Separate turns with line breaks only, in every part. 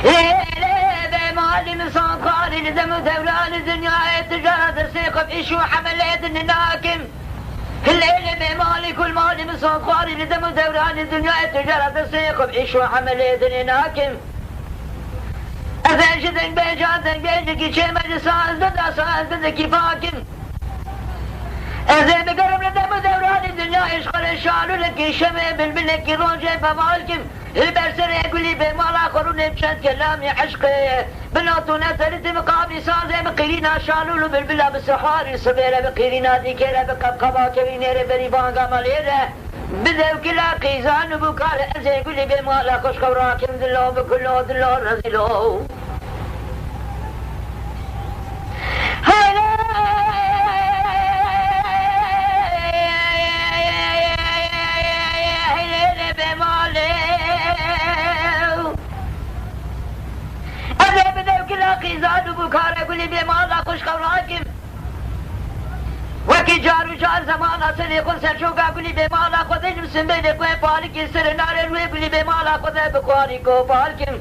ليلة بمال نصان قاري لدم دوران الدنيا تجارة السيق بإيش وحملات الناكم الليلة بمال كل مال نصان قاري لدم دوران الدنيا تجارة السيق بإيش وحملات الناكم أفنشدن بيجاتن بيجي شيء مجلسان ددا كيفاكم أزين بقرب لدم دوران الدنيا يشغل الشعر لك شمع بالبلك روجه بمالكم البرسر يقول لي بمالا قرون بشد كلامي عشقي بناطونا ثالث مقابل سازي بقيرينا شالولو بالبلا بالسحاري صبيرة بقيرينا ديكيرة بقبقبا كوينيرة بريبانقا ماليرة بذو كلا قيزان بوكال أزين يقول لي بمالا خش خوراكم دلو بكلو دلو رزلو قيزان وبكارة قولي بمالا خوش خوراكم وكي جار وجار زمانا سني قل سرشوقا قولي بمالا خذي جمسن بينك وين بالك سر نار الوي قولي بمالا خذي بكواري كو بالكم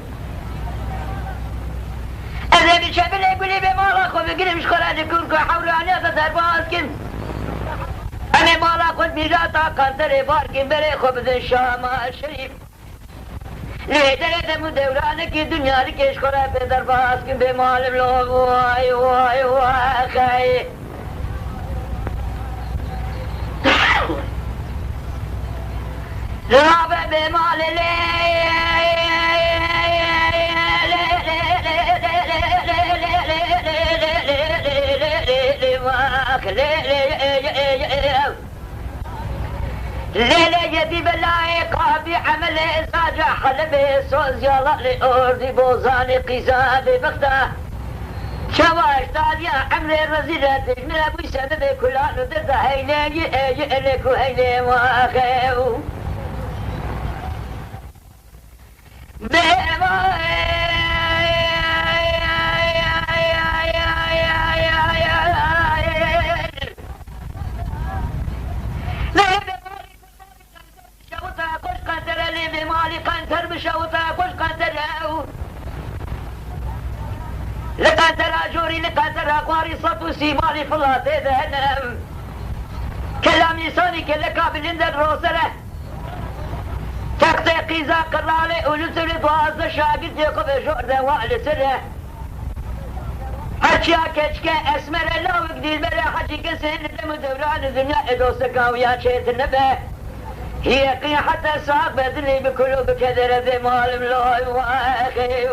أذي بشبلي قولي بمالا خذي قلمش خلاني كوركو حولاني أتدر باسكم أنا مالا خذ ميراتا قنطري باركم بري خبز الشام الشريف ليدرت مدورانك الدنيا لك يشكرها في درباسك بمال بلوغ واي واي واخي رابع بمال ليلة يدي بلاي قابي عمل ساجع خلبي صوز يلا لأردي بوزاني قيزابي بغدا شواش تاليا عمري الرزيلة من أبوي سبب كلان ودرد هيني يألك وهيني واخيو بمالي قنتر بشوطة كل قنتر لقنتر أجوري لقنتر أقواري صفو سيمالي فلاتي ذهنم كلامي صاني كلكا بلندر روسره تقطي قيزا قرالي ولسري دوازة شاقد يقف جورده وعلى سره حجيا كشكا اسمر الله وقدير مرة حجي كسين دم دوران الدنيا ادوسكا ويا شيت النبه هي قي حتى ساق بدلي بكل بكدر ذي مال ملوي واخي